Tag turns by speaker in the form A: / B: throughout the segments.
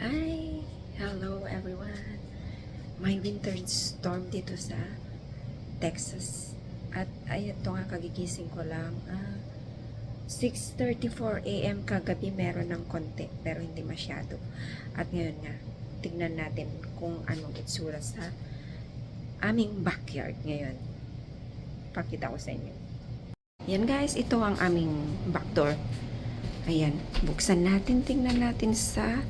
A: Hi! Hello everyone! May winter storm dito sa Texas. At ay, ito nga kagigising ko lang. 6:34 a.m. kagabi meron ng konti pero hindi masyado. At ngayon nga, tignan natin kung anong itsura sa aming backyard ngayon. Pakita ko sa inyo. Yan guys, ito ang aming back door. Ayan, buksan natin, tingnan natin sa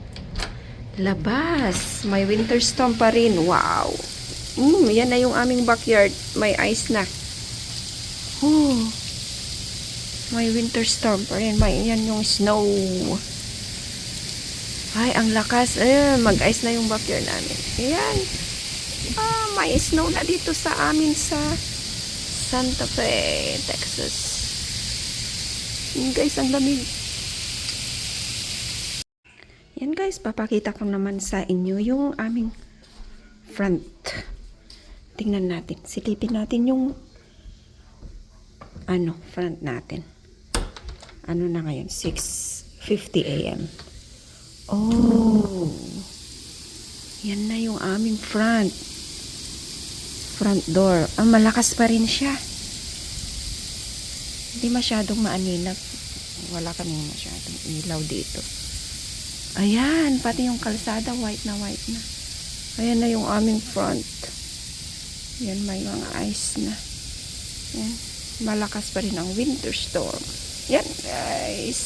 A: labas. May winter storm pa rin. Wow! Yan na yung aming backyard. May ice na. May winter storm pa rin. Yan yung snow. Ay, ang lakas. Mag-ice na yung backyard namin. Ayan. May snow na dito sa amin sa Santa Fe, Texas. Guys, ang lamig. Yan guys, papakita ko naman sa inyo yung aming front. Tingnan natin. Silipin natin yung front natin. Ano na ngayon? 6:50 a.m. Oh! Yan na yung aming front. Front door. Malakas pa rin siya. Hindi masyadong maaninag. Wala kaming masyadong ilaw dito. Ayan, pati yung kalsada, white na. Ayan na yung aming front. Yan, may mga ice na. Yan, malakas pa rin ang winter storm. Yan, guys.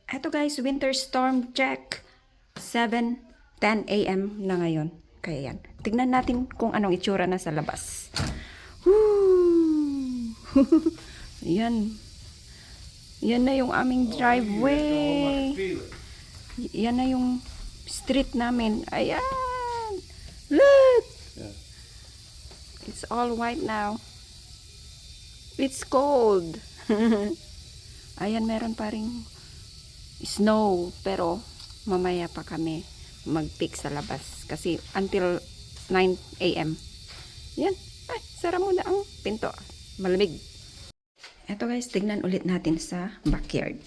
A: Eto guys, winter storm check. 7:10 a.m. na ngayon. Kaya yan. Tignan natin kung anong itsura na sa labas. Yan. Yan na yung aming driveway. Yan na yung street namin. Ayan. Look. It's all white now. It's cold. Ayan, meron pa ring snow. Pero mamaya pa kami mag-pick sa labas. Kasi until 9 a.m. Yan. Ay, sara muna ang pinto. Malamig. Eto guys, tignan ulit natin sa backyard.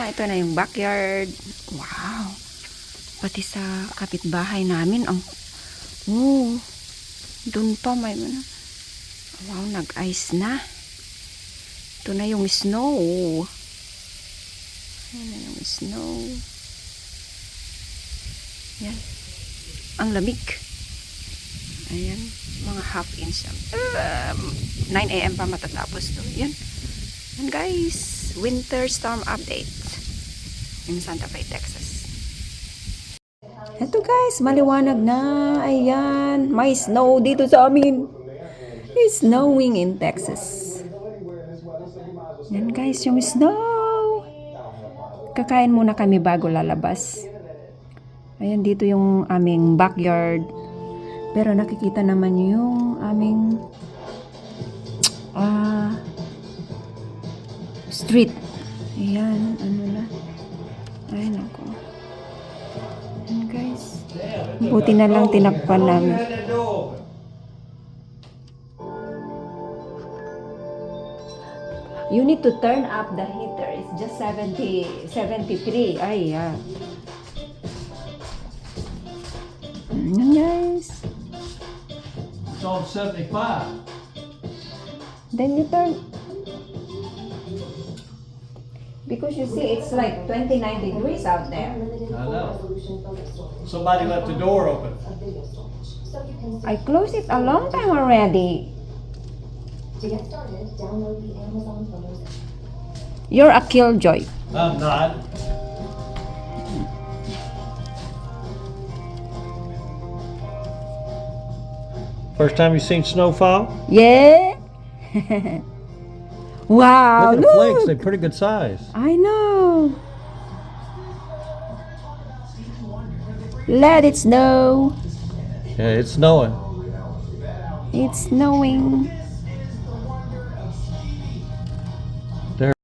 A: Ito na yung backyard. Wow. Pati sa kapitbahay namin, dun pa may wow, nag-ice na. Ito na yung snow. Ayan na yung snow. Yan. Ang lamig. Ayan, mga half inch. 9 a.m. pa matatapos to. Yan. Yan guys, winter storm update in Santa Fe, Texas. Ito guys, maliwanag na. Ayan, may snow dito sa amin. It's snowing in Texas. Yan guys, yung snow. Kakain muna kami bago lalabas. Ayan, dito yung aming backyard. Pero nakikita naman yung aming street. Ayan, ano na. Ay, nako. Ayan, guys. Buti na lang tinakpan namin. You need to turn up the heater. It's just 73. Ay, yeah. Ayan, guys.
B: It's all 75.
A: Then you turn. Because you see, it's like 29 degrees out there.
B: I know. Somebody left the door open.
A: I closed it a long time already.
C: To get started, download the Amazon Photos app.
A: You're a killjoy.
B: I'm not. First time you seen snowfall?
A: Yeah. Wow,
B: Look at the flakes. They're pretty good size.
A: I know. Let it snow.
B: Yeah, it's snowing.
A: It's snowing.
B: There.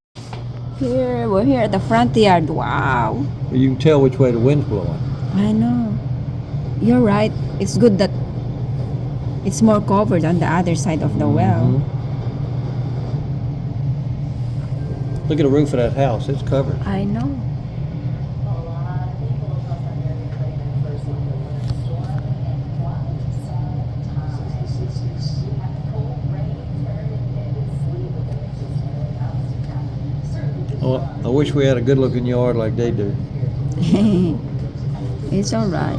A: Here, we're here at the front yard. Wow.
B: You can tell which way the wind's blowing.
A: I know. You're right. It's good that it's more covered on the other side of the well.
B: Look at the roof of that house. It's covered.
A: I know.
B: Oh, I wish we had a good-looking yard like they do.
A: It's all right.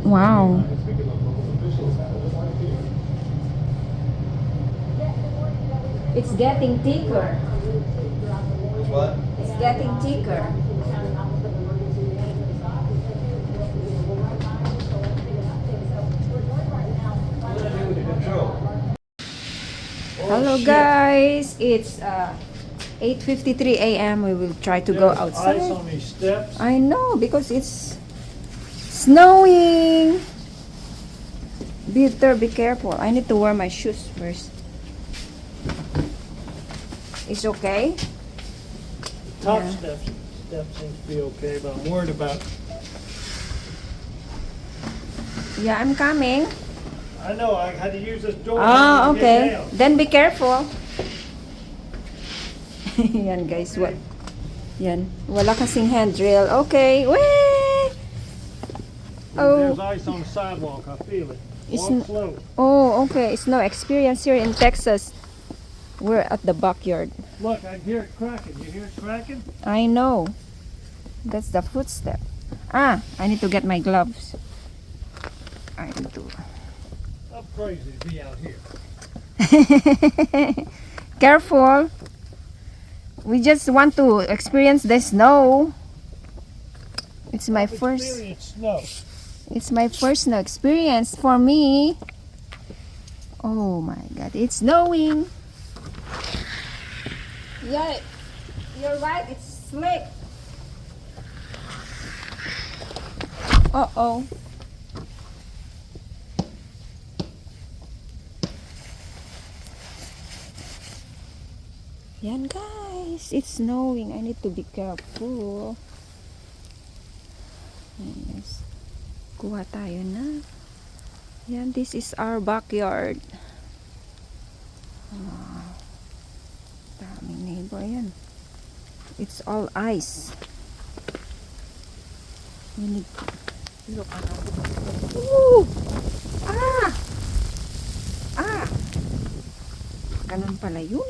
A: Wow. It's getting thicker.
B: What?
A: It's getting thicker. Hello guys, it's 8:53 a.m. We will try to go outside.
B: Ice on these steps.
A: I know because it's snowing. Peter, be careful. I need to wear my shoes first. It's okay?
B: Top
A: Yeah.
B: step seems to be okay, but I'm worried about.
A: Yeah, I'm coming.
B: I know I had to use this door.
A: Ah,
B: to get
A: okay.
B: down.
A: Then be careful. Yan guys, what? Yan. Wala kasing handrail. Okay. Wait! Oh.
B: There's ice on the sidewalk. I feel it.
A: It's
B: Walk slow.
A: Oh, okay. It's no experience here in Texas. We're at the backyard.
B: Look, I hear it cracking. You hear it cracking?
A: I know. That's the footstep. Ah, I need to get my gloves. I need to.
B: I'm crazy to be out here.
A: Careful. We just want to experience the snow. It's my first.
B: Experience snow.
A: It's my first snow experience for me. Oh my God! It's snowing. Yeah, you're right. It's slick. Uh-oh. Yan guys, it's snowing. I need to be careful. Yes. Kuha tayo na. Yan, this is our backyard. Wow. Daming neighbor yan. It's all ice. We need to look around. Ooh! Ah! Ah! Ganun pala yun.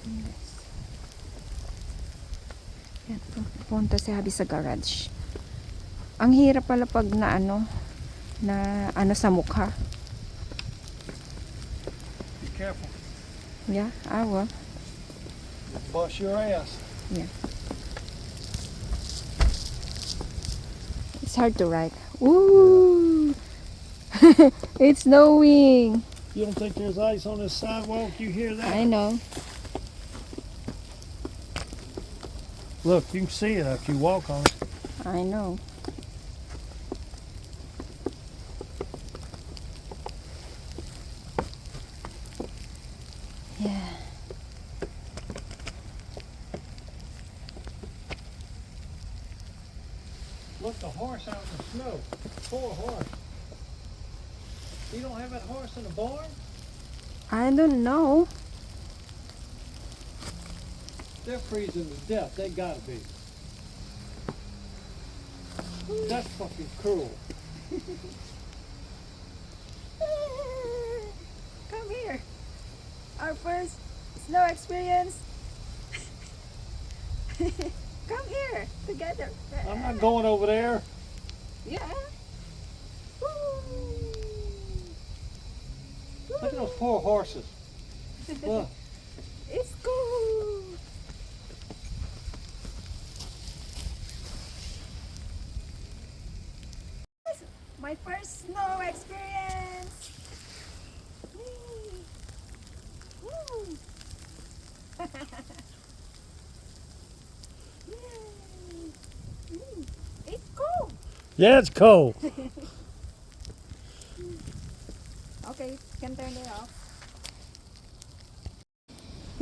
A: Yes. Yan, punta si Habi sa garage. Ang hirap pala pag na ano sa mukha.
B: Be careful.
A: Yeah, I will.
B: Bust your ass.
A: It's hard to ride. Ooh! It's snowing.
B: You don't think there's ice on this sidewalk? You hear that?
A: I know.
B: Look, you can see it if you walk on it.
A: I know. Yeah.
B: Look, the horse out in the snow. Poor horse. You don't have that horse in the barn?
A: I don't know.
B: They're freezing to death. They gotta be. That's fucking cruel.
A: Come here. Our first snow experience. Come here together.
B: I'm not going over there.
A: Yeah.
B: Look at those poor horses. Look.
A: It's cool. My first snow experience. Whee! Woo! Yay! It's cool.
B: Yeah, it's cold.
A: Okay, can turn it off.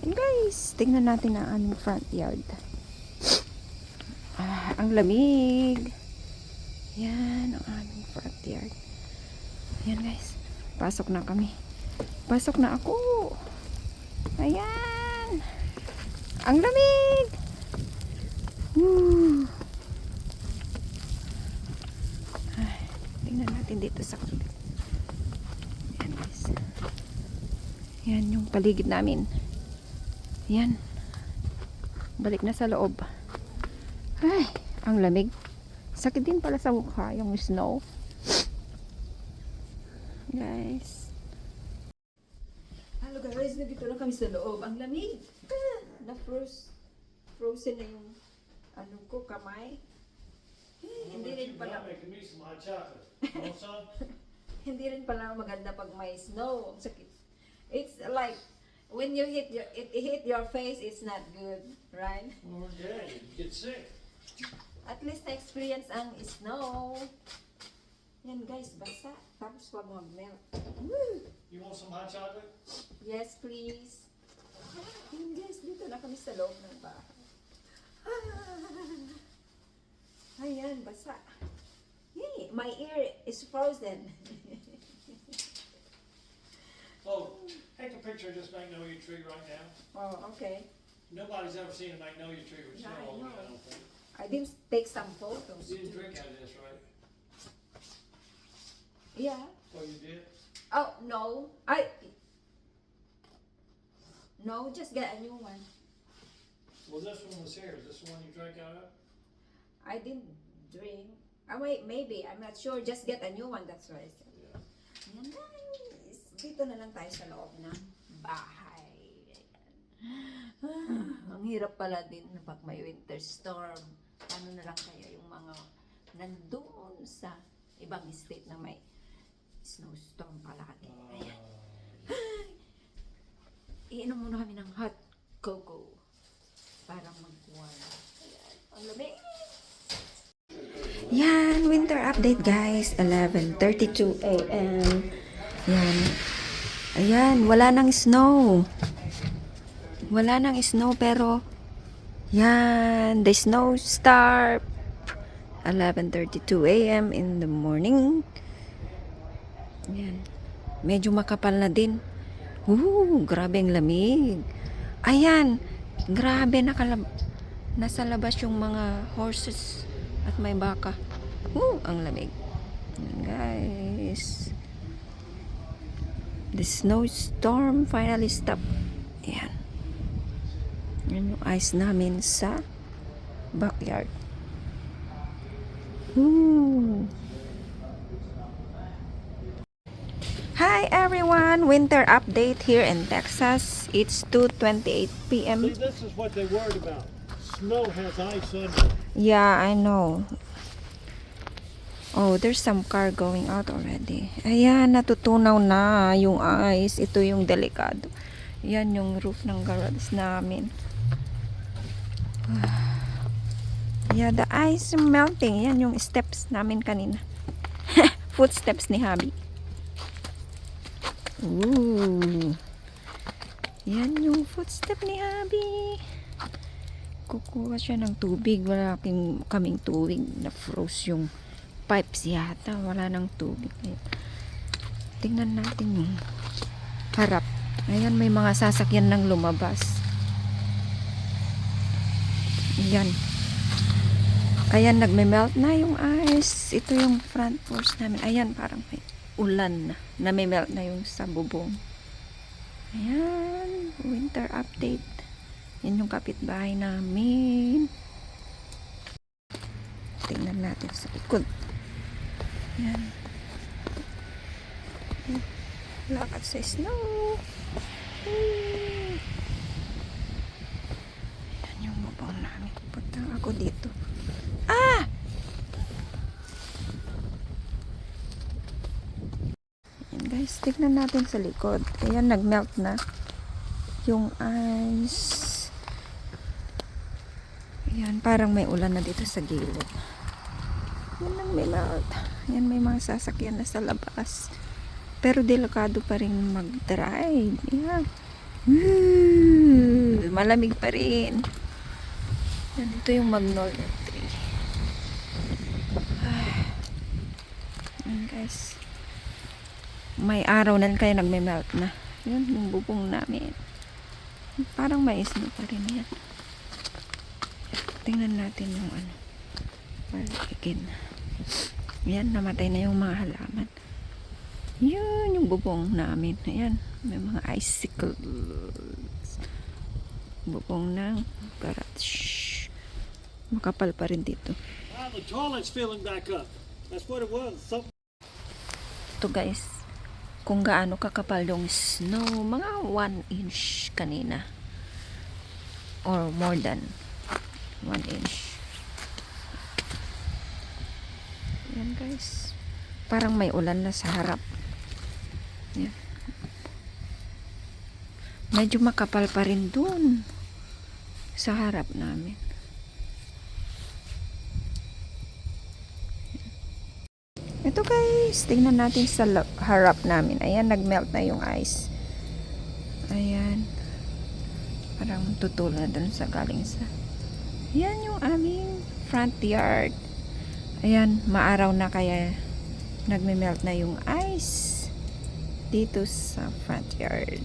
A: Yun guys, tingnan natin ang aming front yard. Ah, ang lamig. Yan ang aming front yard. Ayan guys. Pasok na kami. Pasok na ako. Ayan. Ang lamig. Woo. Ay, tingnan natin dito sa kabila. Ayan guys. Yan yung paligid namin. Yan. Balik na sa loob. Ay, ang lamig. Sakit din pala sa mukha yung snow. Guys. Hello guys, nandito na kami sa loob. Ang lamig. Frozen na yung ano ko, kamay. Hindi rin pala.
B: Making me some hot chocolate. Want some?
A: Hindi rin pala maganda pag may snow. Ang sakit. It's like when you hit your face, it's not good, right?
B: Well, yeah, you get sick.
A: At least na-experience ang snow. Yan guys, basa. Tapos wag mag-melt. Woo!
B: You want some hot chocolate?
A: Yes, please. Yan guys, dito na kami sa loob ng bahay. Ayan, basa. Yay, my ear is frozen.
B: Oh, take a picture of this magnolia tree right now.
A: Oh, okay.
B: Nobody's ever seen a magnolia tree with
A: Yeah,
B: snow
A: I
B: on it,
A: know.
B: I don't think.
A: I didn't take some photos.
B: You didn't drink out of this, right?
A: Yeah.
B: Oh, you did?
A: Oh, no. No, just get a new one.
B: Well, this one was here. Is this the one you drank out of?
A: I didn't drink. Wait, maybe. I'm not sure. Just get a new one. That's what I said.
B: Yeah.
A: Yan guys. Dito na lang tayo sa loob ng bahay. Ang hirap pala din pag may winter storm. Ano na lang kaya yung mga nandun sa ibang state na may snowstorm palagi. Ayan. Iinom muna kami ng hot cocoa para mag-warm. Ayan. Ang lamig. Yan, winter update guys. 11:32 a.m. Yan. Ayan, wala nang snow. Wala nang snow pero yan, the snow start 11:32 a.m. in the morning. Yan. Medyo makapal na din. Grabe ang lamig. Ayan, grabe nasa labas yung mga horses at may baka. Ang lamig. Yan, guys. The snowstorm finally stopped. Ayan. Yan yung ice namin sa backyard. Hi everyone! Winter update here in Texas. It's 2:28 p.m.
B: See, this is what they worried about. Snow has ice under it.
A: Yeah, I know. Oh, there's some car going out already. Ayan, natutunaw na yung ice. Ito yung delikado. Yan yung roof ng garage namin. Yeah, the ice is melting. Yan yung steps namin kanina. Footsteps ni Habi. Yan yung footstep ni Habi. Kukuha siya ng tubig. Wala kaming tubig. Na-froze yung pipes yata. Wala ng tubig. Ayan. Tingnan natin yung harap. Ayan, may mga sasakyan nang lumabas. Ayan. Ayan, nagme-melt na yung ice. Ito yung front porch namin. Ayan, parang may ulan na. Nami-melt na yung sa bubong. Ayan, winter update. Yan yung kapitbahay namin. Tingnan natin sa likod. Ayan. Lakad sa snow. Ayan yung bubong namin. Punta ako dito. Ayan guys, tignan natin sa likod. Ayan, nag-melt na yung ice. Ayan, parang may ulan na dito sa gilid. Ayan, nag-melt. Ayan, may mga sasakyan na sa labas. Pero delikado pa rin mag-drive. Ayan. Malamig pa rin. Ayan, ito yung magnolia tree. Ayan guys. May araw na kaya nagme-melt na. Yun, yung bubong namin. Parang mais na pa rin yan. Tingnan natin yung ano. Balikin. Ayan, namatay na yung mga halaman. Yun, yung bubong namin. Ayan, may mga icicles. Bubong ng garage. Makapal pa rin dito.
B: Wow, the toilet's filling back up. That's what it was. Something.
A: Ito guys, kung gaano kakapal yung snow, mga 1 inch kanina. Or more than 1 inch. Yan guys. Parang may ulan na sa harap. Yan. Medyo makapal pa rin dun sa harap namin. Ito guys, tingnan natin sa harap namin. Ayan, nagmelt na yung ice. Ayan. Parang tutulong na dun sa galing sa. Ayan yung aming front yard. Ayan, maaraw na kaya nagme-melt na yung ice dito sa front yard.